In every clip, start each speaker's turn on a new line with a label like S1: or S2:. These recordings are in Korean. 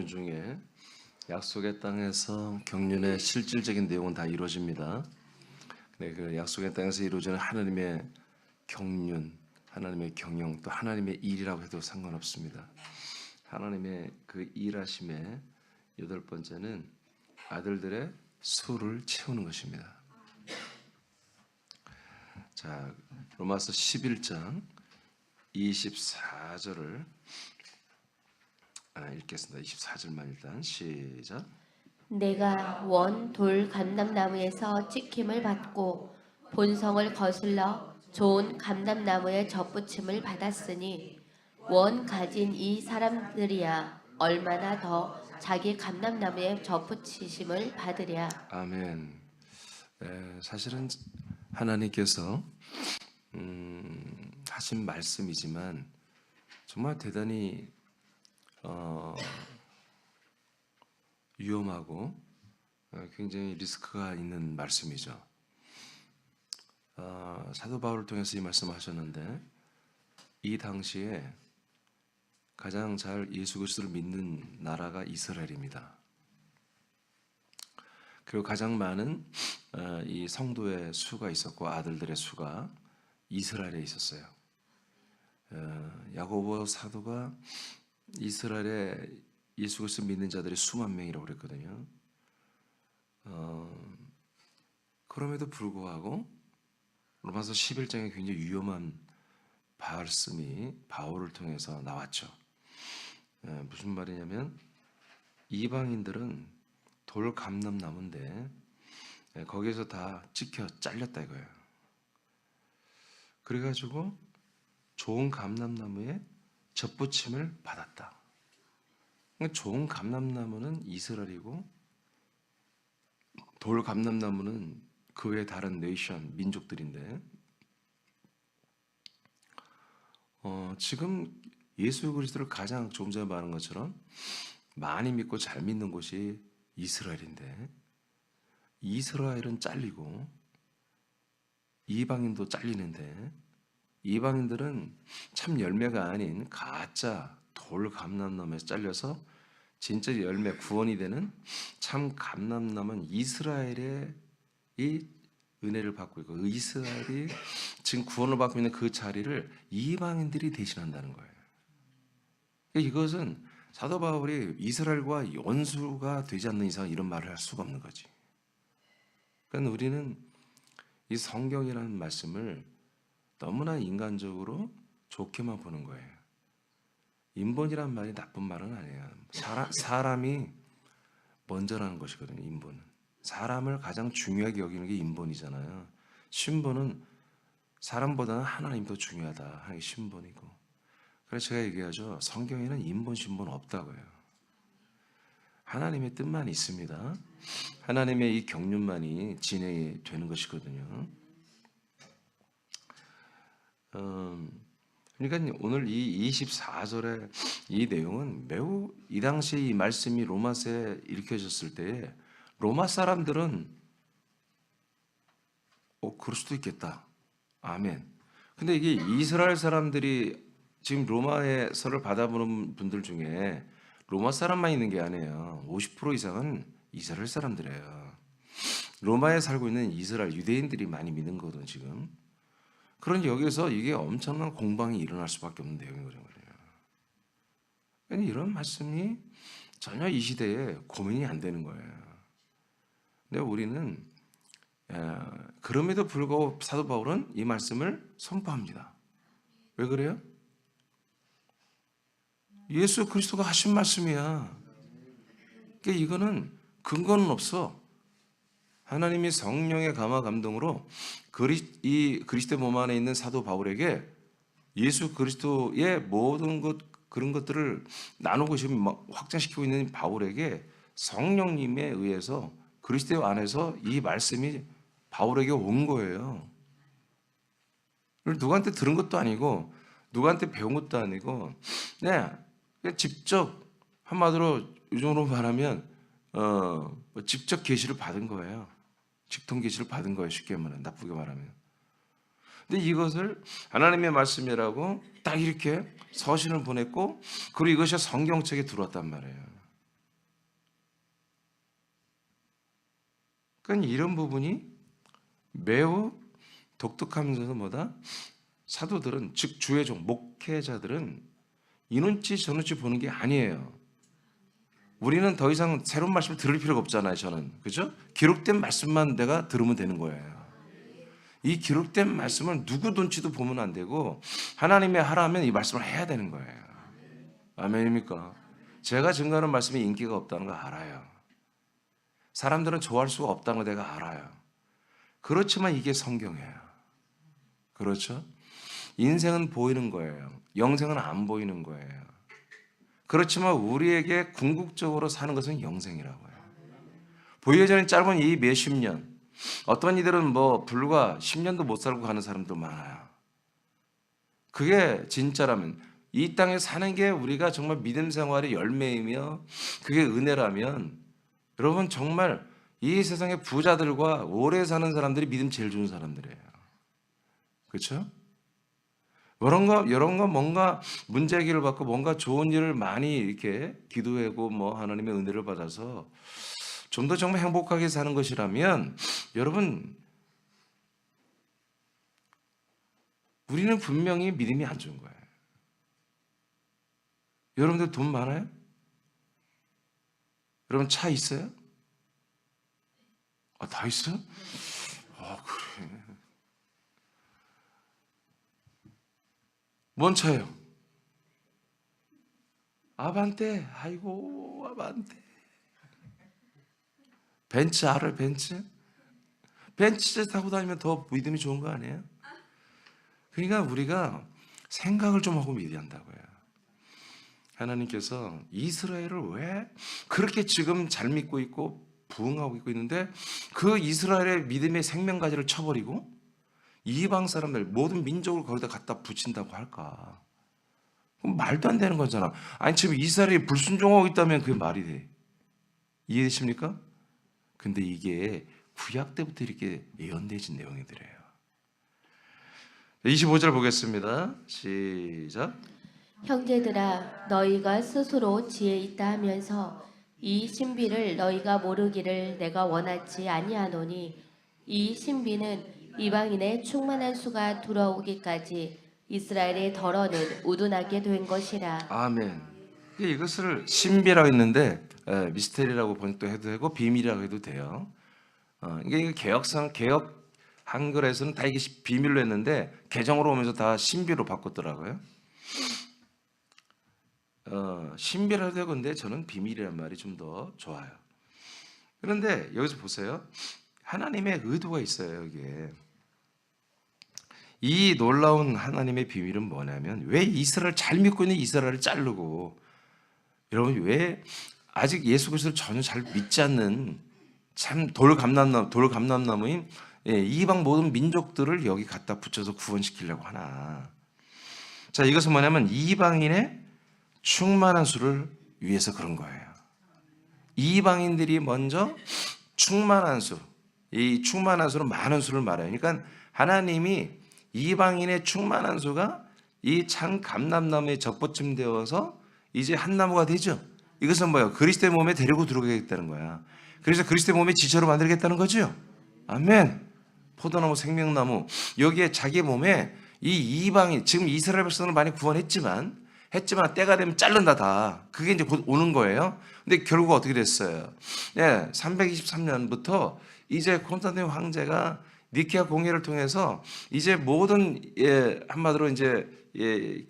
S1: 경륜 중에 약속의 땅에서 경륜의 실질적인 내용은 다 이루어집니다. 네, 그 약속의 땅에서 이루어지는 하나님의 경륜, 하나님의 경영, 또 하나님의 일이라고 해도 상관없습니다. 하나님의 그 일하심의 여덟 번째는 아들들의 수를 채우는 것입니다. 자, 로마서 11장 24절을 읽겠습니다. 24절만 일단 시작.
S2: 내가 원 돌 감람나무에서 찍힘을 받고 본성을 거슬러 좋은 감람나무에 접붙임을 받았으니 원 가진 이 사람들이야 얼마나 더 자기 감람나무에 접붙이심을 받으랴.
S1: 아멘. 사실은 하나님께서 하신 말씀이지만 정말 대단히 위험하고 굉장히 리스크가 있는 말씀이죠. 사도 바울을 통해서 이 말씀을 하셨는데 이 당시에 가장 잘 예수 그리스도를 믿는 나라가 이스라엘입니다. 그리고 가장 많은 이 성도의 수가 있었고 아들들의 수가 이스라엘에 있었어요. 야고보 사도가 이스라엘에 예수 그리스도 믿는 자들이 수만 명이라고 그랬거든요. 그럼에도 불구하고 로마서 11장에 굉장히 위험한 말씀이 바울을 통해서 나왔죠. 무슨 말이냐면 이방인들은 돌 감람나무인데 거기에서 다 찍혀 잘렸다 이거예요. 그래가지고 좋은 감람나무에 접붙임을 받았다. 좋은 감람나무는 이스라엘이고 돌 감람나무는 그 외에 다른 네이션, 민족들인데 지금 예수 그리스도를 가장 조금 전에 말한 것처럼 많이 믿고 잘 믿는 곳이 이스라엘인데 이스라엘은 잘리고 이방인도 잘리는데 이방인들은 참 열매가 아닌 가짜 돌 감람나무에서 잘려서 진짜 열매 구원이 되는 참 감람나무는 이스라엘의 이 은혜를 받고 있고 이스라엘이 지금 구원을 받고 있는 그 자리를 이방인들이 대신한다는 거예요. 이것은 사도 바울이 이스라엘과 원수가 되지 않는 이상 이런 말을 할 수가 없는 거지. 그러니까 우리는 이 성경이라는 말씀을 너무나 인간적으로 좋게만 보는 거예요. 인본이란 말이 나쁜 말은 아니에요. 사람이 먼저라는 것이거든요. 인본은 사람을 가장 중요하게 여기는 게 인본이잖아요. 신본은 사람보다는 하나님이 더 중요하다 하는 게 신본이고, 그래서 제가 얘기하죠. 성경에는 인본 신본 없다고요. 하나님의 뜻만 있습니다. 하나님의 이 경륜만이 진행이 되는 것이거든요. 그러니까 오늘 이 24절의 이 내용은 매우 이 당시에 이 말씀이 로마서에 읽혀졌을 때 로마 사람들은 그럴 수도 있겠다. 아멘. 근데 이게 이스라엘 사람들이 지금 로마에서를 받아보는 분들 중에 로마 사람만 있는 게 아니에요. 50% 이상은 이스라엘 사람들이에요. 로마에 살고 있는 이스라엘 유대인들이 많이 믿는 거거든 지금. 그러니 여기서 이게 엄청난 공방이 일어날 수밖에 없는 내용이거든요. 이런 말씀이 전혀 이 시대에 고민이 안 되는 거예요. 근데 우리는 그럼에도 불구하고 사도 바울은 이 말씀을 선포합니다. 왜 그래요? 예수 그리스도가 하신 말씀이야. 그러니까 이거는 근거는 없어. 하나님이 성령의 감화 감동으로 이 그리스도 몸 안에 있는 사도 바울에게 예수 그리스도의 모든 그런 것들을 나누고 지금 확장시키고 있는 바울에게 성령님에 의해서 그리스도 안에서 이 말씀이 바울에게 온 거예요. 누구한테 들은 것도 아니고 누구한테 배운 것도 아니고 직접 한마디로 요즘으로 말하면 직접 계시를 받은 거예요. 직통 계시를 받은 거예요. 쉽게 말하면, 나쁘게 말하면. 근데 이것을 하나님의 말씀이라고 딱 이렇게 서신을 보냈고 그리고 이것이 성경책에 들어왔단 말이에요. 그러니까 이런 부분이 매우 독특하면서도 뭐다? 사도들은 즉 주의 종 목회자들은 이 눈치 저 눈치 보는 게 아니에요. 우리는 더 이상 새로운 말씀을 들을 필요가 없잖아요. 저는 그죠? 기록된 말씀만 내가 들으면 되는 거예요. 이 기록된 말씀을 누구 눈치도 보면 안 되고 하나님이 하라면 이 말씀을 해야 되는 거예요. 아멘입니까? 제가 증거하는 말씀이 인기가 없다는 거 알아요. 사람들은 좋아할 수가 없다는 거 내가 알아요. 그렇지만 이게 성경이에요. 그렇죠? 인생은 보이는 거예요. 영생은 안 보이는 거예요. 그렇지만 우리에게 궁극적으로 사는 것은 영생이라고요. 부유해전이 짧은 이 몇십 년, 어떤 이들은 뭐 불과 10년도 못 살고 가는 사람도 많아요. 그게 진짜라면 이 땅에 사는 게 우리가 정말 믿음 생활의 열매이며 그게 은혜라면 여러분 정말 이 세상의 부자들과 오래 사는 사람들이 믿음 제일 좋은 사람들이에요. 그렇죠? 이런 거 뭔가 문제 해결을 받고 뭔가 좋은 일을 많이 이렇게 기도하고 뭐 하나님의 은혜를 받아서 좀 더 정말 행복하게 사는 것이라면 여러분 우리는 분명히 믿음이 안 좋은 거예요. 여러분들 돈 많아요? 여러분 차 있어요? 아, 다 있어요? 아, 그래. 뭔 차예요? 아반떼. 아이고, 아반떼. 벤츠 알아요, 벤츠? 벤츠 타고 다니면 더 믿음이 좋은 거 아니에요? 그러니까 우리가 생각을 좀 하고 믿어야 한다고요. 하나님께서 이스라엘을 왜 그렇게 지금 잘 믿고 있고 부흥하고 있는데 그 이스라엘의 믿음의 생명가지를 쳐버리고 이방 사람들 모든 민족을 거기다 갖다 붙인다고 할까? 그럼 말도 안 되는 거잖아. 아니 지금 이스라엘이 불순종하고 있다면 그게 말이 돼. 이해되십니까? 근데 이게 구약 때부터 이렇게 예언되어진 내용이더래요. 25절 보겠습니다. 시작.
S2: 형제들아 너희가 스스로 지혜 있다 하면서 이 신비를 너희가 모르기를 내가 원하지 아니하노니 이 신비는 이방인의 충만한 수가 들어오기까지 이스라엘의 덜어는 우둔하게 된 것이라.
S1: 아멘. 이것을 신비라고 했는데 미스테리라고 번역도 해도 되고 비밀이라고 해도 돼요. 이게 개혁 한글에서는 다 이게 비밀로 했는데 개정으로 오면서 다 신비로 바꿨더라고요. 신비라도 되고 근데 저는 비밀이라는 말이 좀 더 좋아요. 그런데 여기서 보세요. 하나님의 의도가 있어요. 여기에. 이 놀라운 하나님의 비밀은 뭐냐면 왜 이스라엘 잘 믿고 있는 이스라엘을 자르고 여러분 왜 아직 예수 그리스도를 전혀 잘 믿지 않는 참 돌감람나무인 이방 모든 민족들을 여기 갖다 붙여서 구원시키려고 하나. 자, 이것은 뭐냐면 이방인의 충만한 수를 위해서 그런 거예요. 이방인들이 먼저 충만한 수, 이 충만한 수는 많은 수를 말해요. 그러니까 하나님이 이방인의 충만한 수가 이 참 감람나무에 접붙임되어서 이제 한 나무가 되죠. 이것은 뭐예요? 그리스도의 몸에 데리고 들어가겠다는 거야. 그래서 그리스도의 몸의 지체로 만들겠다는 거죠. 아멘. 포도나무, 생명나무 여기에 자기 몸에 이 이방인 지금 이스라엘 백성을 많이 구원했지만 때가 되면 자른다 다. 그게 이제 곧 오는 거예요. 근데 결국 어떻게 됐어요? 323년부터 이제 콘스탄틴 황제가 니케아 공회를 통해서 이제 모든 한마디로 이제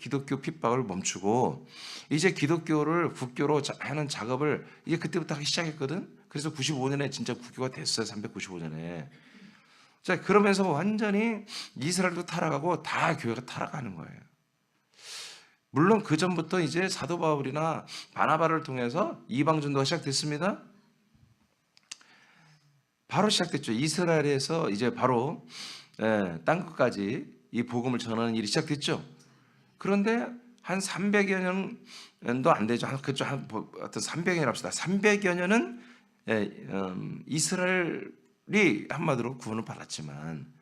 S1: 기독교 핍박을 멈추고 이제 기독교를 국교로 하는 작업을 이제 그때부터 하기 시작했거든. 그래서 95년에 진짜 국교가 됐어요. 395년에. 자, 그러면서 완전히 이스라엘도 타락하고 다 교회가 타락하는 거예요. 물론 그 전부터 이제 사도 바울이나 바나바를 통해서 이방 전도가 시작됐습니다. 바로 시작됐죠. 이스라엘에서 이제 바로 땅 끝까지 이 복음을 전하는 일이 시작됐죠. 그런데 한 300여 년도 안 되죠. 그쪽 한 300년 합시다. 300여 년은 이스라엘이 한마디로 구원을 받았지만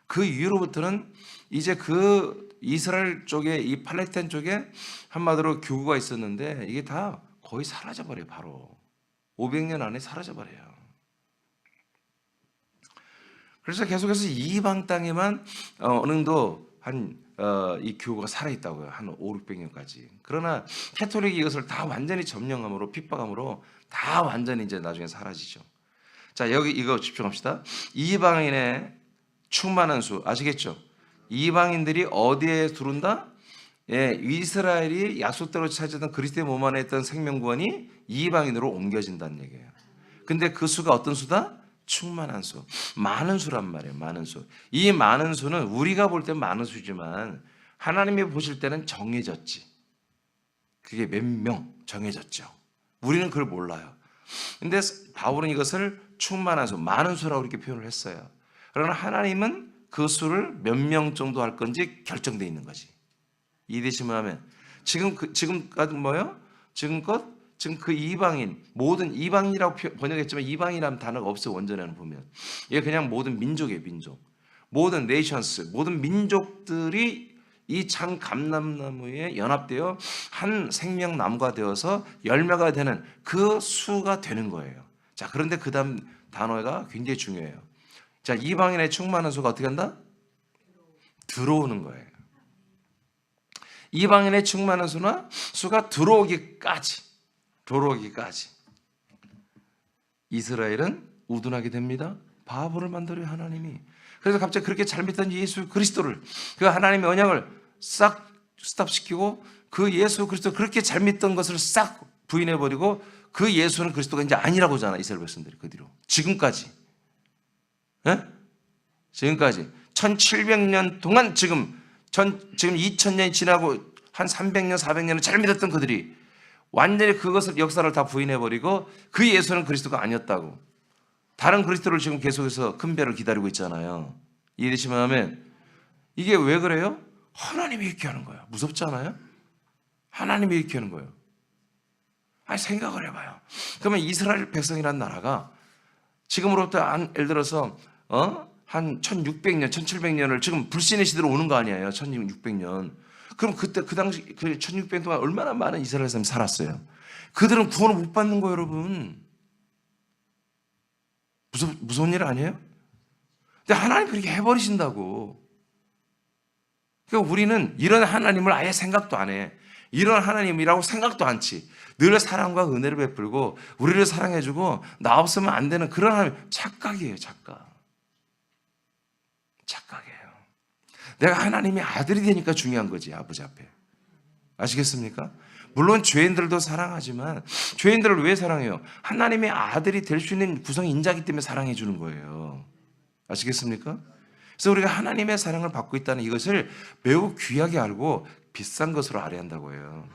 S1: 그 이후로부터는 이제 그 이스라엘 쪽에 이 팔레스타인 쪽에 한마디로 교구가 있었는데 이게 다 거의 사라져 버려요. 바로 500년 안에 사라져 버려요. 그래서 계속해서 이방 땅에만 어느 정도 이 교회가 살아있다고요. 한 500~600년까지. 그러나 캐톨릭이 이것을 다 완전히 점령함으로 핍박함으로 다 완전히 이제 나중에 사라지죠. 자, 여기 이거 집중합시다. 이방인의 충만한 수 아시겠죠? 이방인들이 어디에 두른다? 예, 이스라엘이 약속대로 찾았던 그리스도의 몸 안에 있던 생명구원이 이방인으로 옮겨진다는 얘기예요. 근데 그 수가 어떤 수다? 충만한 수, 많은 수란 말이에요. 많은 수. 이 많은 수는 우리가 볼 땐 많은 수지만 하나님이 보실 때는 정해졌지. 그게 몇 명 정해졌죠. 우리는 그걸 몰라요. 근데 바울은 이것을 충만한 수, 많은 수라고 이렇게 표현을 했어요. 그러나 하나님은 그 수를 몇 명 정도 할 건지 결정되어 있는 거지. 이해되시면 하면 지금까지 뭐요? 지금 그 이방인 모든 이방인이라고 번역했지만 이방인이라는 단어가 없어요. 원전에는 보면 이게 그냥 모든 민족이에요. 민족, 모든 네이션스, 모든 민족들이 이 참 감람나무에 연합되어 한 생명나무가 되어서 열매가 되는 그 수가 되는 거예요. 자, 그런데 그 다음 단어가 굉장히 중요해요. 자, 이방인의 충만한 수가 어떻게 한다? 들어오는 거예요. 이방인의 충만한 수가 들어오기까지 이스라엘은 우둔하게 됩니다. 바보를 만들어요, 하나님이. 그래서 갑자기 그렇게 잘 믿던 예수 그리스도를, 그 하나님의 언약을 싹 스탑시키고 그 예수 그리스도 그렇게 잘 믿던 것을 싹 부인해버리고 그 예수는 그리스도가 이제 아니라고 하잖아. 이스라엘 백성들이 그 뒤로 지금까지. 예? 지금까지 1700년 동안 지금 2000년이 지나고 한 300년, 400년을 잘 믿었던 그들이 완전히 그것을 역사를 다 부인해버리고 그 예수는 그리스도가 아니었다고 다른 그리스도를 지금 계속해서 큰 배를 기다리고 있잖아요. 이해되시면 하면 이게 왜 그래요? 하나님이 이렇게 하는 거예요. 무섭지 않아요? 하나님이 이렇게 하는 거예요. 아니, 생각을 해봐요. 그러면 이스라엘 백성이라는 나라가 지금으로부터 예를 들어서 한 1600년, 1700년을 지금 불신의 시대로 오는 거 아니에요. 1600년. 그럼 그때 그 당시 그 1600년 동안 얼마나 많은 이스라엘 사람이 살았어요. 그들은 구원을 못 받는 거예요, 여러분. 무서운 일 아니에요? 근데 하나님 그렇게 해버리신다고. 그러니까 우리는 이런 하나님을 아예 생각도 안 해. 이런 하나님이라고 생각도 않지. 늘 사랑과 은혜를 베풀고 우리를 사랑해주고 나 없으면 안 되는 그런 하나님. 착각이에요, 착각이에요. 내가 하나님의 아들이 되니까 중요한 거지, 아버지 앞에. 아시겠습니까? 물론 죄인들도 사랑하지만 죄인들을 왜 사랑해요? 하나님의 아들이 될 수 있는 구성 인자기 때문에 사랑해 주는 거예요. 아시겠습니까? 그래서 우리가 하나님의 사랑을 받고 있다는 이것을 매우 귀하게 알고 비싼 것으로 알아야 한다고 해요.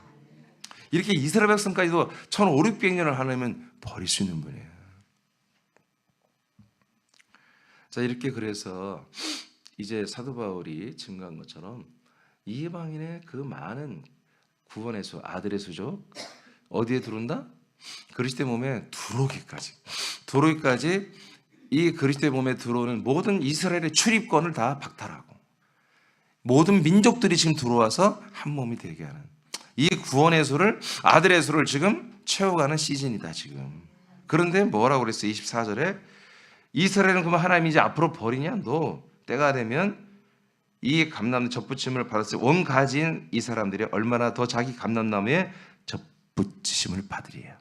S1: 이렇게 이스라엘 백성까지도 1500~1600년을 하나님은 버릴 수 있는 분이에요. 자, 이렇게 그래서 이제 사도 바울이 증거한 것처럼 이방인의 그 많은 구원의 수, 아들의 수죠. 어디에 들어온다? 그리스도의 몸에 들어오기까지 이 그리스도의 몸에 들어오는 모든 이스라엘의 출입권을 다 박탈하고 모든 민족들이 지금 들어와서 한 몸이 되게 하는 이 구원의 수를, 아들의 수를 지금 채워가는 시즌이다 지금. 그런데 뭐라고 그랬어요? 24절에 이스라엘은 그러면 하나님이 이제 앞으로 버리냐? 너 때가 되면 이 감람나무 접붙임을 받았을 온 가진 이 사람들이 얼마나 더 자기 감람나무에 접붙이심을 받으리요.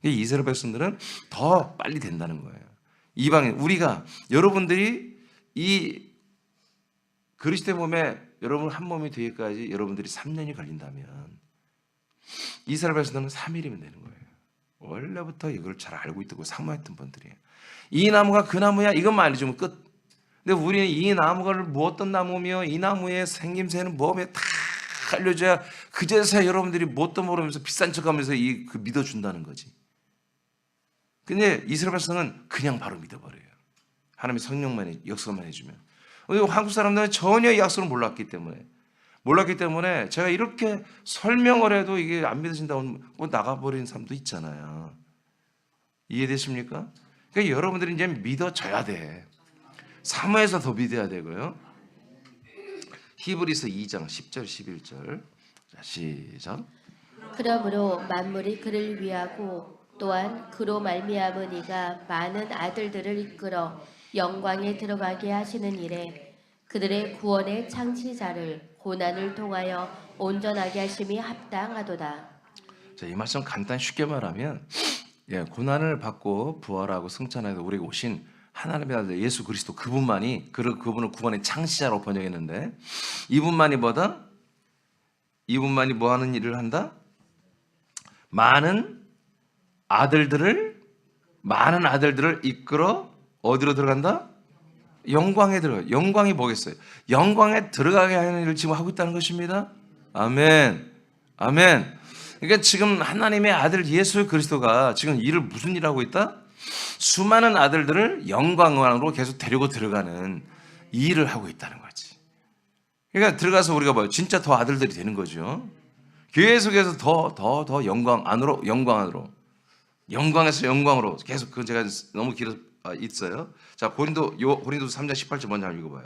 S1: 이스라엘 백성들은 더 빨리 된다는 거예요. 이방인, 여러분들이 이 그리스도의 몸에 여러분 한 몸이 되기까지 여러분들이 3년이 걸린다면 이스라엘 백성들은 3일이면 되는 거예요. 원래부터 이걸 잘 알고 있다고 상모했던 분들이에요. 이 나무가 그 나무야 이것만 알려주면 끝. 근데 우리는 이 나무가 뭐 어떤 나무며 이 나무의 생김새는 뭐며 다 알려줘야 그제서야 여러분들이 뭣도 모르면서 비싼 척하면서 그 믿어준다는 거지. 근데 이스라엘 백성은 그냥 바로 믿어버려요. 하나님의 성령만 역사만 해주면. 한국 사람들은 전혀 이 약속을 몰랐기 때문에 제가 이렇게 설명을 해도 이게 안 믿어진다고 나가버리는 사람도 있잖아요. 이해되십니까? 그러니까 여러분들이 이제 믿어져야 돼. 사모해서 더 믿어야 되고요. 히브리서 2장 10절 11절 자, 시작.
S2: 그러므로 만물이 그를 위하고 또한 그로 말미암은 이가 많은 아들들을 이끌어 영광에 들어가게 하시는 일에 그들의 구원의 창시자를 고난을 통하여 온전하게 하심이 합당하도다.
S1: 자, 이 말씀 간단히 쉽게 말하면 고난을 받고 부활하고 승천하여 우리에게 오신 하나님의 아들 예수 그리스도 그분만이 그분을 구원의 창시자로 번역했는데 이분만이 뭐다? 이분만이 뭐 하는 일을 한다? 많은 아들들을 이끌어 어디로 들어간다? 영광에 들어가. 영광이 뭐겠어요? 영광에 들어가게 하는 일을 지금 하고 있다는 것입니다. 아멘. 아멘. 그러니까 지금 하나님의 아들 예수 그리스도가 지금 일을 무슨 일을 하고 있다? 수많은 아들들을 영광으로 계속 데리고 들어가는 이 일을 하고 있다는 거지. 그러니까 들어가서 우리가 뭐예요? 진짜 더 아들들이 되는 거죠. 계속해서 더 영광 안으로, 영광에서 영광으로 계속. 그건 제가 너무 길어 있어요. 자, 고린도서 3장 18절 먼저 한번 읽어봐요.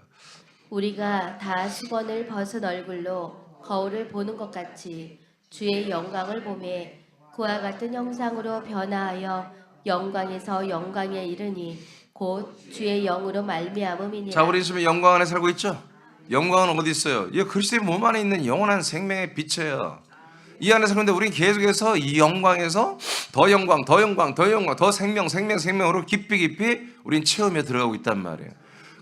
S2: 우리가 다 수건을 벗은 얼굴로 거울을 보는 것 같이 주의 영광을 보매 그와 같은 형상으로 변화하여 영광에서 영광에 이르니 곧 주의 영으로 말미암음이니라.
S1: 자, 우리 지금 영광 안에 살고 있죠? 영광은 어디 있어요? 이 그리스도의 몸 안에 있는 영원한 생명의 빛이에요. 이 안에 사는데 우리는 계속해서 이 영광에서 더 영광, 더 생명으로 깊이 우리는 체험에 들어가고 있단 말이에요.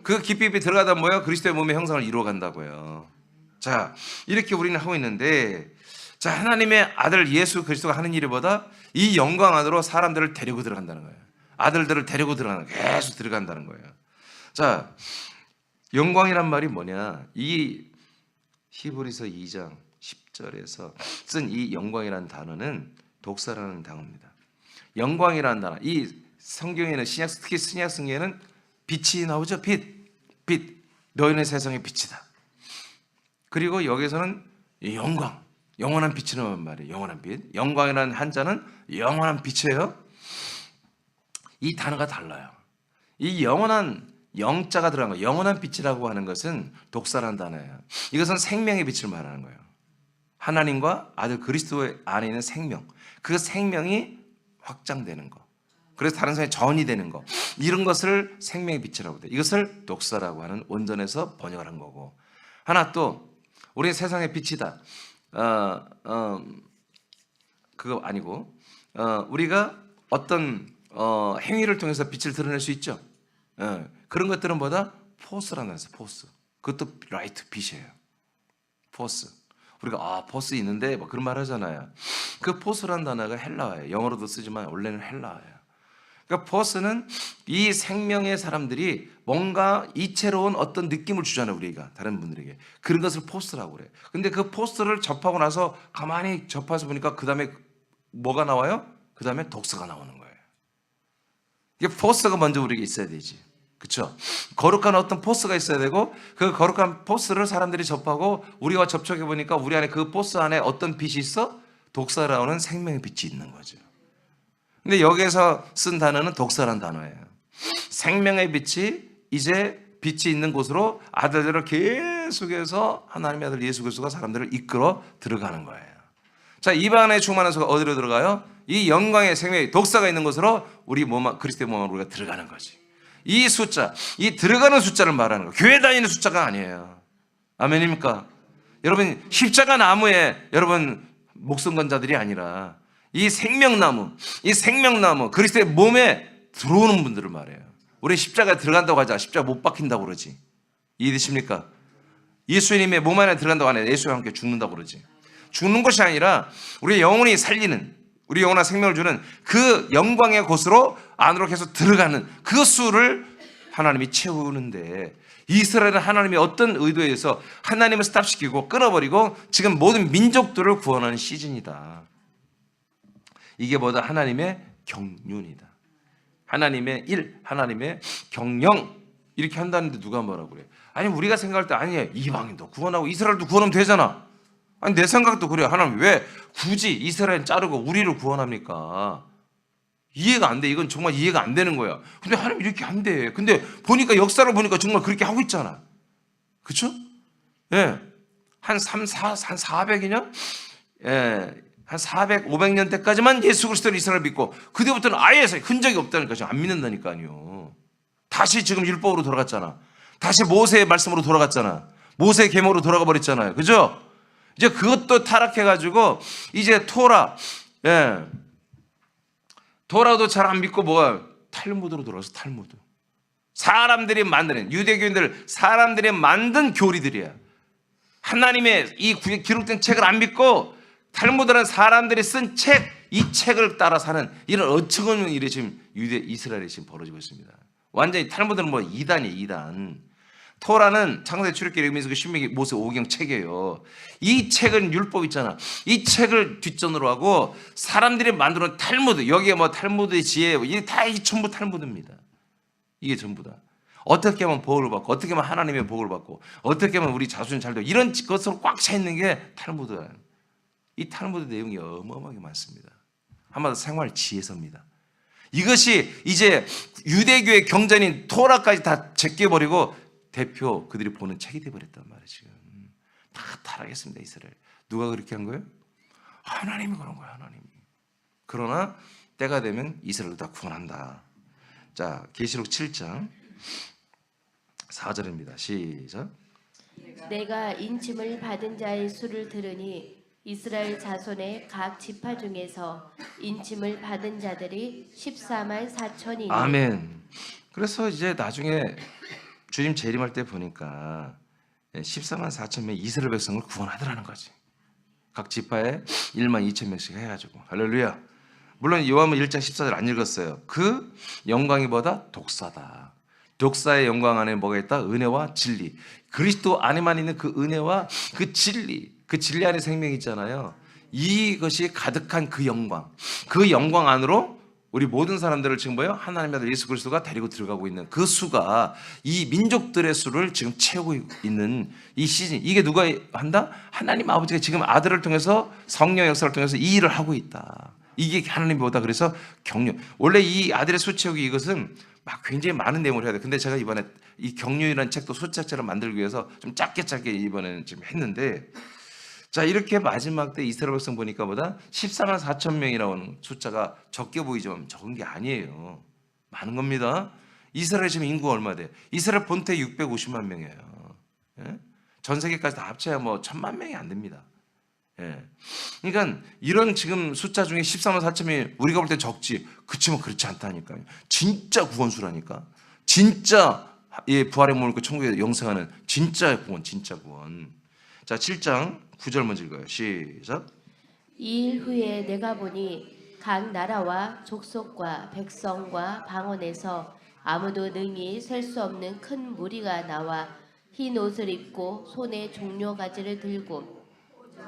S1: 그 깊이 들어가다 뭐예요? 그리스도의 몸의 형상을 이루어간다고요. 자, 이렇게 우리는 하고 있는데, 자, 하나님의 아들 예수 그리스도가 하는 일보다 이 영광 안으로 사람들을 데리고 들어간다는 거예요. 아들들을 데리고 들어가는 거예요. 계속 들어간다는 거예요. 자, 영광이란 말이 뭐냐? 이 히브리서 2장 10절에서 쓴 이 영광이라는 단어는 독사라는 단어입니다. 영광이라는 단어, 이 성경에는 특히 신약 성경에는 빛이 나오죠. 빛. 너희는 세상의 빛이다. 그리고 여기서는 영광, 영원한 빛이라는 말이에요. 영원한 빛. 영광이라는 한자는 영원한 빛이에요. 이 단어가 달라요. 이 영원한 영자가 들어간 거, 영원한 빛이라고 하는 것은 독사라는 단어예요. 이것은 생명의 빛을 말하는 거예요. 하나님과 아들 그리스도 안에 있는 생명, 그 생명이 확장되는 거, 그래서 다른 사람이 전이 되는 거, 이런 것을 생명의 빛이라고 돼. 이것을 독사라고 하는 원전에서 번역을 한 거고, 하나 또 우리는 세상의 빛이다. 그거 아니고 우리가 어떤 행위를 통해서 빛을 드러낼 수 있죠. 그런 것들은 뭐다? 포스라는 거죠. 포스. 그것도 라이트 빛이에요. 포스. 우리가 포스 있는데 뭐 그런 말 하잖아요. 그 포스라는 단어가 헬라어예요. 영어로도 쓰지만 원래는 헬라어예요. 그러니까 포스는 이 생명의 사람들이 뭔가 이채로운 어떤 느낌을 주잖아요. 우리가 다른 분들에게 그런 것을 포스라고 그래요. 근데 그 포스를 접하고 나서 가만히 접해서 보니까 그 다음에 뭐가 나와요? 그 다음에 독서가 나오는 거예요. 이게 포스가 먼저 우리에게 있어야 되지. 그렇죠? 거룩한 어떤 포스가 있어야 되고, 그 거룩한 포스를 사람들이 접하고 우리가 접촉해 보니까 우리 안에 그 포스 안에 어떤 빛이 있어? 독사라는 생명의 빛이 있는 거죠. 근데 여기에서 쓴 단어는 독사라는 단어예요. 생명의 빛이 이제 빛이 있는 곳으로 아들들을 계속해서 하나님의 아들 예수 그리스도가 사람들을 이끌어 들어가는 거예요. 자, 이방의 충만한 소가 어디로 들어가요? 이 영광의 생명의 독사가 있는 곳으로 우리 몸, 그리스도의 몸으로 우리가 들어가는 거지. 이 숫자, 이 들어가는 숫자를 말하는 거예요. 교회 다니는 숫자가 아니에요. 아멘입니까? 여러분, 십자가 나무에 여러분 목숨 건 자들이 아니라 이 생명나무, 그리스도의 몸에 들어오는 분들을 말해요. 우리 십자가에 들어간다고 하자. 십자가 못 박힌다고 그러지. 이해되십니까? 예수님의 몸 안에 들어간다고 하네. 예수와 함께 죽는다고 그러지. 죽는 것이 아니라 우리의 영혼이 살리는, 우리 영혼한 생명을 주는 그 영광의 곳으로 안으로 계속 들어가는 그 수를 하나님이 채우는데, 이스라엘은 하나님이 어떤 의도에 의해서 하나님을 스탑시키고 끊어버리고 지금 모든 민족들을 구원하는 시즌이다. 이게 뭐다? 하나님의 경륜이다. 하나님의 일, 하나님의 경영, 이렇게 한다는데 누가 뭐라고 그래? 아니, 우리가 생각할 때 아니에요. 이방인도 구원하고 이스라엘도 구원하면 되잖아. 아니, 내 생각도 그래요. 하나님 왜 굳이 이스라엘 자르고 우리를 구원합니까? 이해가 안 돼. 이건 정말 이해가 안 되는 거야. 근데 하나님 이렇게 안 돼. 근데 보니까 역사를 보니까 정말 그렇게 하고 있잖아. 그렇죠? 예. 한 400년? 예. 한 400, 500년 때까지만 예수 그리스도를 이스라엘 믿고, 그때부터는 아예 흔적이 없다니까. 지금 안 믿는다니까요. 다시 지금 율법으로 돌아갔잖아. 다시 모세의 말씀으로 돌아갔잖아. 모세의 계명으로 돌아가 버렸잖아요. 그죠? 이제 그것도 타락해가지고 이제 토라, 예, 토라도 잘 안 믿고 뭐가 탈무드로 돌아가서 탈무드. 사람들이 만드는, 유대교인들 사람들이 만든 교리들이야. 하나님의 이 기록된 책을 안 믿고 탈무드라는 사람들이 쓴 책, 이 책을 따라 사는 이런 어처구니없는 일이 지금 이스라엘에 지금 벌어지고 있습니다. 완전히 탈무드는 뭐 이단이에요, 이단. 토라는 창세기, 출애굽기, 레위기, 신명기, 모세, 오경 책이에요. 이 책은 율법 있잖아. 이 책을 뒷전으로 하고 사람들이 만들어 놓은 탈무드, 여기에 뭐 탈무드의 지혜, 이게 다 전부 탈무드입니다. 이게 전부 다. 어떻게 하면 복을 받고, 어떻게 하면 하나님의 복을 받고, 어떻게 하면 우리 자손이 잘 되고, 이런 것으로 꽉 차 있는 게 탈무드예요. 이 탈무드 내용이 어마어마하게 많습니다. 한마디로 생활 지혜서입니다. 이것이 이제 유대교의 경전인 토라까지 다 제껴버리고 대표 그들이 보는 책이 되어버렸단 말이에요. 지금 다 타락했습니다. 이스라엘. 누가 그렇게 한 거예요? 하나님이 그런 거예요. 하나님이. 그러나 때가 되면 이스라엘을 다 구원한다. 자, 계시록 7장 4절입니다. 시작.
S2: 내가 인침을 받은 자의 수를 들으니 이스라엘 자손의 각 지파 중에서 인침을 받은 자들이 14만 4천이니.
S1: 아멘. 그래서 이제 나중에 주님 재림할 때 보니까 14만 4천 명 이스라엘 백성을 구원하더라는 거지. 각 지파에 1만 2천 명씩 해가지고. 할렐루야. 물론 요한복음 1장 14절 안 읽었어요. 그 영광이 뭐다? 독사다. 독사의 영광 안에 뭐가 있다? 은혜와 진리. 그리스도 안에만 있는 그 은혜와 그 진리 안에 생명이 있잖아요. 이것이 가득한 그 영광 안으로 우리 모든 사람들을 지금 뭐예요? 하나님의 아들 예수 그리스도가 데리고 들어가고 있는 그 수가 이 민족들의 수를 지금 채우고 있는 이 시즌. 이게 누가 한다? 하나님 아버지가 지금 아들을 통해서 성령 역사를 통해서 이 일을 하고 있다. 이게 하나님보다 그래서 격려. 원래 이 아들의 수 채우기 이것은 막 굉장히 많은 내용을 해야 돼. 근데 제가 이번에 이 격려이라는 책도 소책자를 만들기 위해서 좀 짧게 이번에는 지금 했는데, 자, 이렇게 마지막 때 이스라엘 백성 보니까 보다 14만 4천 명이라는 숫자가 적게 보이지만 적은 게 아니에요. 많은 겁니다. 이스라엘 지금 인구가 얼마 돼? 이스라엘 본토 650만 명이에요. 예? 전 세계까지 다 합쳐야 뭐 1000만 명이 안 됩니다. 예. 그러니까 이런 지금 숫자 중에 14만 4천 명이 우리가 볼 때 적지. 그치만 그렇지 않다니까요. 진짜 구원수라니까. 진짜 부활의 몸을 입고 천국에 영생하는 진짜 구원, 진짜 구원. 자, 7장 9절 먼저 읽어요. 시작.
S2: 이 일 후에 내가 보니 각 나라와 족속과 백성과 방언에서 아무도 능히 셀 수 없는 큰 무리가 나와 흰 옷을 입고 손에 종려가지를 들고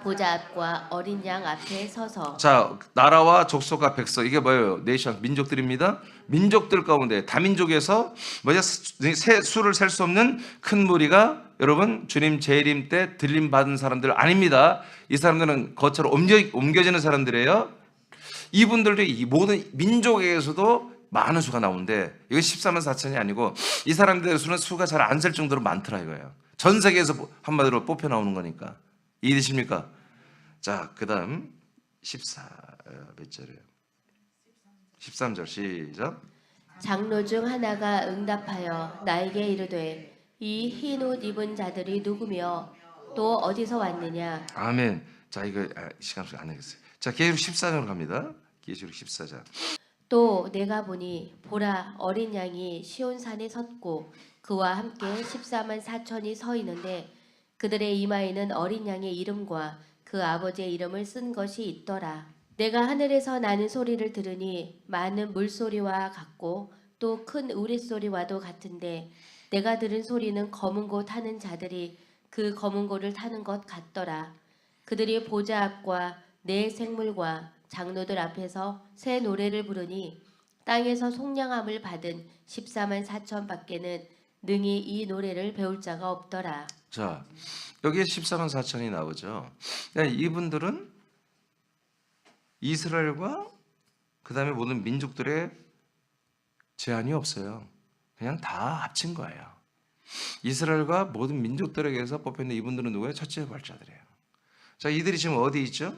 S2: 보좌 앞과 어린 양 앞에 서서.
S1: 자, 나라와 족속과 백성, 이게 뭐예요? 네이션, 민족들입니다. 민족들 가운데 다민족에서 뭐냐, 수를 셀 수 없는 큰 무리가, 여러분, 주님 재림 때 들림 받은 사람들 아닙니다. 이 사람들은 거처로 옮겨지는 사람들이에요. 이분들도 이 모든 민족에서도 많은 수가 나오는데, 이거 14만 4천이 아니고 이 사람들의 수가 잘 안 셀 정도로 많더라 이거예요. 전 세계에서 한마디로 뽑혀 나오는 거니까. 이해되십니까? 자, 그 다음 14몇 절이에요? 13절 시작.
S2: 장로 중 하나가 응답하여 나에게 이르되 이 흰 옷 입은 자들이 누구며 또 어디서 왔느냐.
S1: 아멘. 자, 이거 시간 없이 안 하겠어요. 자, 계시록 14절로 갑니다. 계시록 14절.
S2: 또 내가 보니 보라 어린 양이 시온산에 섰고 그와 함께 14만 4천이 서 있는데 그들의 이마에는 어린 양의 이름과 그 아버지의 이름을 쓴 것이 있더라. 내가 하늘에서 나는 소리를 들으니 많은 물소리와 같고 또 큰 우레소리와도 같은데 내가 들은 소리는 검은 고 타는 자들이 그 검은 고를 타는 것 같더라. 그들이 보좌 앞과 네 생물과 장로들 앞에서 새 노래를 부르니 땅에서 속량함을 받은 14만 4천 밖에는 능히 이 노래를 배울 자가 없더라.
S1: 자, 여기에 14만 4천이 나오죠. 그러니까 이분들은 이스라엘과 그 다음에 모든 민족들의 제한이 없어요. 그냥 다 합친 거예요. 이스라엘과 모든 민족들에게서 뽑혀있는 이분들은 누구예요? 첫째 부활자들이에요. 자, 이들이 지금 어디 있죠?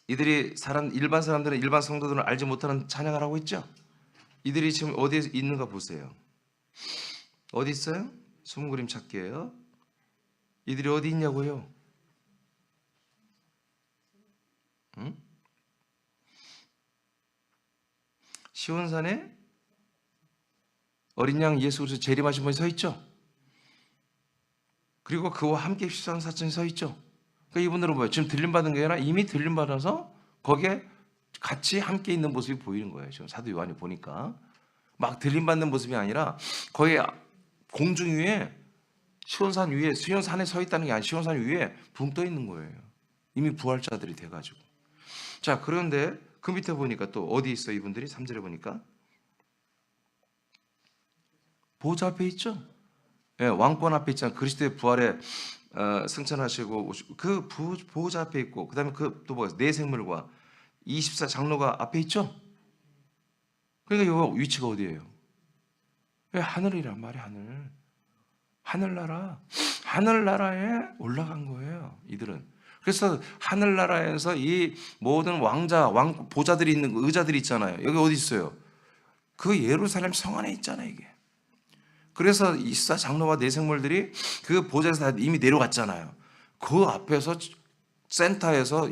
S1: 이들이 일반 사람들은, 일반 성도들은 알지 못하는 찬양을 하고 있죠. 이들이 지금 어디에 있는가 보세요. 어디 있어요? 숨은 그림 찾기예요. 이들이 어디 있냐고요? 응? 시온산에 어린 양 예수 그리스도 재림하신 분이 서 있죠. 그리고 그와 함께 십사한 사천이 서 있죠. 그러니까 이분들은 뭐예요? 지금 들림받은 게 아니라 이미 들림받아서 거기에 같이 함께 있는 모습이 보이는 거예요. 지금 사도 요한이 보니까 막 들림받는 모습이 아니라 거의 공중 위에 시온산 위에 시온산에 서 있다는 게 아니라 시온산 위에 붕 떠 있는 거예요. 이미 부활자들이 돼가지고. 자, 그런데 그 밑에 보니까 또 어디 있어? 이분들이 3절에 보니까 보좌 앞에 있죠. 예, 왕권 앞에 있잖아요. 그리스도의 부활에 승천하시고 그 보좌 앞에 있고, 그다음에 그 또 뭐가 네 생물과 24 장로가 앞에 있죠. 그러니까 이 위치가 어디예요? 왜 하늘이란 말이 하늘나라에 올라간 거예요. 이들은. 그래서 하늘나라에서 이 모든 왕자, 보좌들이 있는 의자들이 있잖아요. 여기 어디 있어요? 그 예루살렘 성 안에 있잖아요, 이게. 그래서 24 장로와 네 생물들이 그 보좌에서 이미 내려갔잖아요. 그 앞에서 센터에서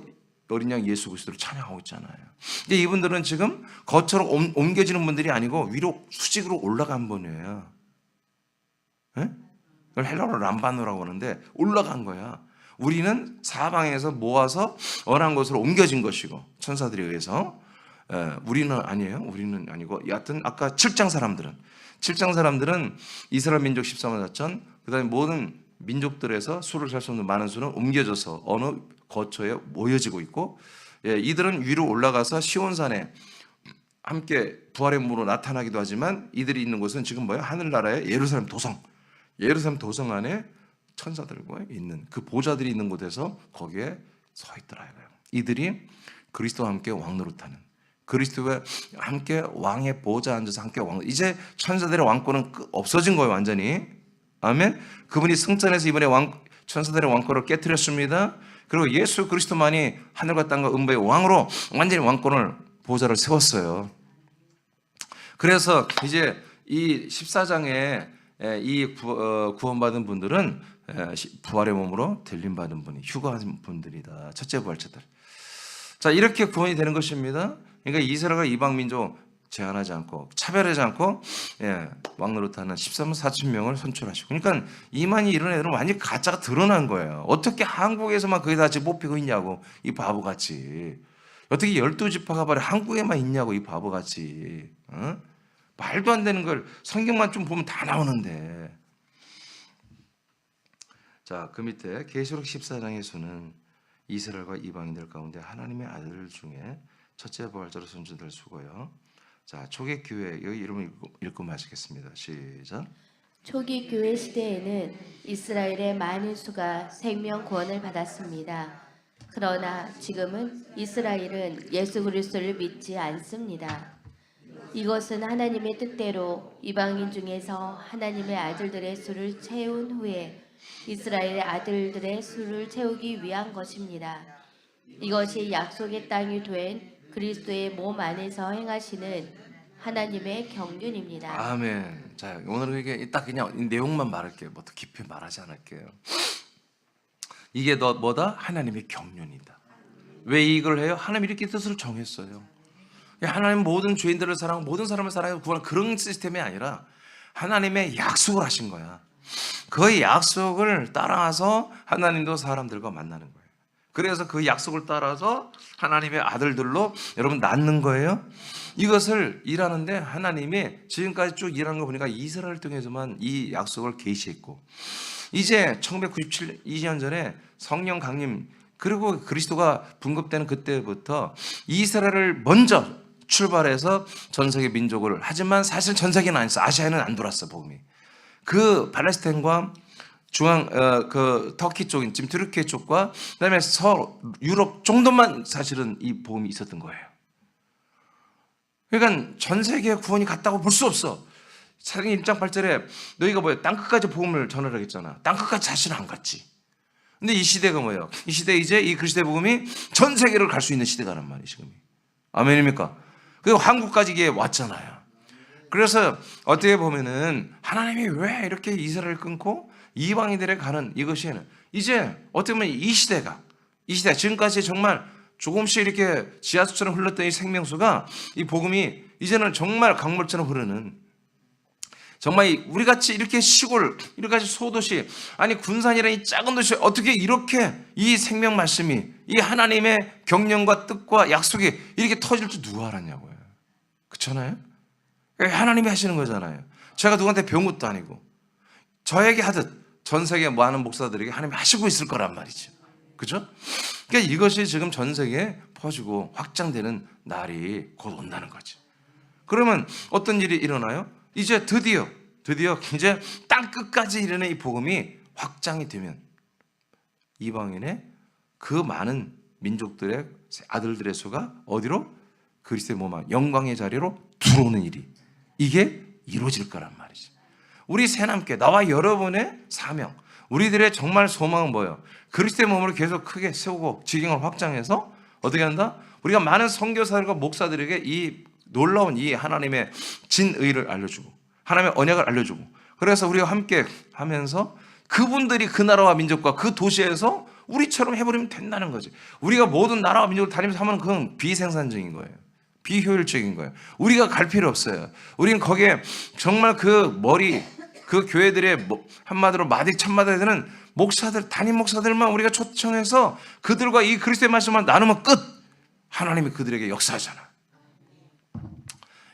S1: 어린 양 예수 그리스도를 찬양하고 있잖아요. 근데 이분들은 지금 거처로 옮겨지는 분들이 아니고 위로 수직으로 올라간 분이에요. 네? 이걸 헬라어로 람바노라고 하는데 올라간 거야. 우리는 사방에서 모아서 어느 곳으로 옮겨진 것이고 천사들에 의해서. 우리는 아니에요. 우리는 아니고 여하튼 아까 7장 사람들은 이스라엘 민족 14만 4천, 그 다음에 모든 민족들에서 수를 셀 수 없는 많은 수는 옮겨져서 어느 거처에 모여지고 있고, 이들은 위로 올라가서 시온산에 함께 부활의 몸으로 나타나기도 하지만 이들이 있는 곳은 지금 뭐예요? 하늘나라의 예루살렘 도성 안에 천사들과 있는 그 보좌들이 있는 곳에서 거기에 서 있더라. 이들이 그리스도와 함께 왕노릇하는, 그리스도와 함께 왕의 보좌에 앉아서 함께 이제 천사들의 왕권은 없어진 거예요, 완전히. 아멘. 그분이 승천해서 이번에 천사들의 왕권을 깨뜨렸습니다. 그리고 예수 그리스도만이 하늘과 땅과 음부의 왕으로 완전히 왕권을 보좌를 세웠어요. 그래서 이제 이 14장에 이 구원받은 분들은 부활의 몸으로 들림받은 분이 휴거한 분들이다. 첫째 부활자들. 자, 이렇게 구원이 되는 것입니다. 그러니까 이스라엘과 이방 민족 제한하지 않고 차별하지 않고 왕노릇하는 13만 4천 명을 선출하시고, 그러니까 이만희 이런 애들은 완전히 가짜가 드러난 거예요. 어떻게 한국에서만 거기 다 지금 뽑히고 있냐고, 이 바보같이. 어떻게 12지파가 바로 한국에만 있냐고, 이 바보같이. 어? 말도 안 되는 걸 성경만 좀 보면 다 나오는데. 자, 그 밑에 계시록 14장에서는 이스라엘과 이방인들 가운데 하나님의 아들 중에 첫째 부활자로 선출될 수고요. 자, 초기 교회 여기 이름을 읽고 마치겠습니다. 시작.
S2: 초기 교회 시대에는 이스라엘의 많은 수가 생명 구원을 받았습니다. 그러나 지금은 이스라엘은 예수 그리스도를 믿지 않습니다. 이것은 하나님의 뜻대로 이방인 중에서 하나님의 아들들의 수를 채운 후에 이스라엘의 아들들의 수를 채우기 위한 것입니다. 이것이 약속의 땅이 된 그리스도의 몸 안에서 행하시는 하나님의 경륜입니다.
S1: 아멘. 자, 오늘은 이게 딱 그냥 이 내용만 말할게요. 뭐 더 깊이 말하지 않을게요. 이게 뭐다? 하나님의 경륜이다. 왜 이걸 해요? 하나님이 이렇게 뜻을 정했어요. 하나님 모든 죄인들을 사랑하고 모든 사람을 사랑하고 구하는 그런 시스템이 아니라 하나님의 약속을 하신 거야. 그 약속을 따라서 하나님도 사람들과 만나는 거예요. 그래서 그 약속을 따라서 하나님의 아들들로 여러분 낳는 거예요. 이것을 일하는데 하나님이 지금까지 쭉 일하는 거 보니까 이스라엘 통해서만 이 약속을 계시했고, 이제 1997년 2년 전에 성령 강림 그리고 그리스도가 분급되는 그때부터 이스라엘을 먼저 출발해서 전 세계 민족을, 하지만 사실 전 세계는 아니었어. 아시아에는 안 돌았어, 복음이. 그 팔레스타인과 중앙 그 터키 쪽인 지금 트르키예 쪽과 그다음에 유럽 정도만 사실은 이 복음이 있었던 거예요. 그러니까 전 세계에 구원이 갔다고 볼 수 없어. 사도행 1장 8절에 너희가 뭐야? 땅끝까지 복음을 전하라고 했잖아. 땅끝까지 사실은 안 갔지. 근데 이 시대가 뭐예요? 이 시대 이제 이 그리스도의 복음이 전 세계를 갈 수 있는 시대가란 말이에요, 지금. 아멘입니까? 그리고 한국까지 이게 왔잖아요. 그래서 어떻게 보면은 하나님이 왜 이렇게 이스라엘을 끊고 이방인들에 가는 이것이 이제 어떻게 보면 이 시대 지금까지 정말 조금씩 이렇게 지하수처럼 흘렀던 이 생명수가 이 복음이 이제는 정말 강물처럼 흐르는, 정말 우리같이 이렇게 시골, 이렇게 소도시, 아니 군산이라는 이 작은 도시 어떻게 이렇게 이 생명 말씀이, 이 하나님의 경륜과 뜻과 약속이 이렇게 터질 줄 누가 알았냐고요. 그렇잖아요? 하나님이 하시는 거잖아요. 제가 누구한테 배운 것도 아니고 저에게 하듯 전 세계 많은 목사들에게 하나님이 하시고 있을 거란 말이죠. 그죠? 그러니까 이것이 지금 전 세계에 퍼지고 확장되는 날이 곧 온다는 거죠. 그러면 어떤 일이 일어나요? 이제 드디어 이제 땅 끝까지 이르는 이 복음이 확장이 되면 이방인의 그 많은 민족들의 아들들의 수가 어디로? 그리스도의 몸, 영광의 자리로 들어오는 일이, 이게 이루어질 거란 말이지. 우리 새남께 나와 여러분의 사명, 우리들의 정말 소망은 뭐예요? 그리스도의 몸으로 계속 크게 세우고 지경을 확장해서 어떻게 한다? 우리가 많은 선교사들과 목사들에게 이 놀라운 이 하나님의 진의를 알려주고 하나님의 언약을 알려주고, 그래서 우리가 함께 하면서 그분들이 그 나라와 민족과 그 도시에서 우리처럼 해버리면 된다는 거지. 우리가 모든 나라와 민족을 다니면서 하면 그건 비생산적인 거예요. 비효율적인 거예요. 우리가 갈 필요 없어요. 우리는 거기에 정말 그 교회들의 한마디로 마디 천마디에 되는 목사들, 담임 목사들만 우리가 초청해서 그들과 이 그리스도의 말씀을 나누면 끝. 하나님이 그들에게 역사하잖아.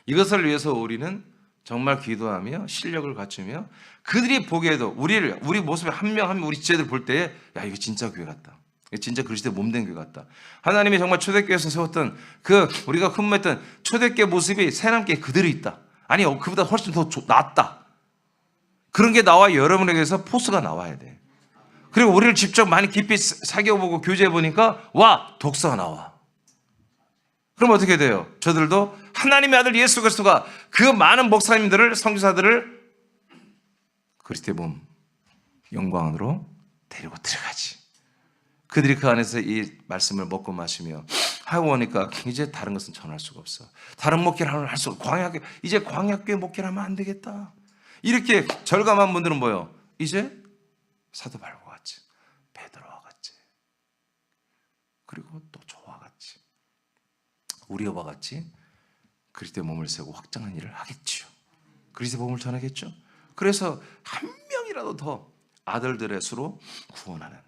S1: 이것을 위해서 우리는 정말 기도하며 실력을 갖추며 그들이 보기에도 우리 모습에 한 명 한 명 우리 지체들 볼 때에 야, 이거 진짜 교회 같다. 이거 진짜 그리스도의 몸된 교회 같다. 하나님이 정말 초대교회에서 세웠던 그 우리가 흠모했던 초대교회 모습이 새남교회 그대로 있다. 아니 그보다 훨씬 더 낫다. 그런 게 나와 여러분에게서 포스가 나와야 돼. 그리고 우리를 직접 많이 깊이 사귀어보고 교제해보니까 와, 독서가 나와. 그럼 어떻게 돼요? 저들도 하나님의 아들 예수 그리스도가 그 많은 목사님들을, 선교사들을 그리스도의 몸 영광 안으로 데리고 들어가지. 그들이 그 안에서 이 말씀을 먹고 마시며 하고 오니까 이제 다른 것은 전할 수가 없어. 다른 목회를 할 수 없어. 이제 광야교회 목회를 하면 안 되겠다. 이렇게 절감한 분들은 뭐예요? 이제 사도 바울과 같이, 베드로와 같이, 그리고 또 저와 같이, 우리와 같이 그리스도의 몸을 세우고 확장하는 일을 하겠지요. 그리스도의 몸을 전하겠죠. 그래서 한 명이라도 더 아들들의 수로 구원하는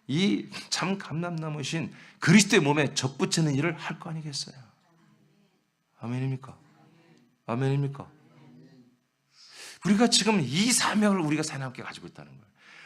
S1: 이 참 감람나무신 그리스도의 몸에 접붙이는 일을 할 거 아니겠어요. 아멘입니까? 아멘입니까? 우리가 지금 이 사명을 우리가 새남께 가지고 있다는 거예요.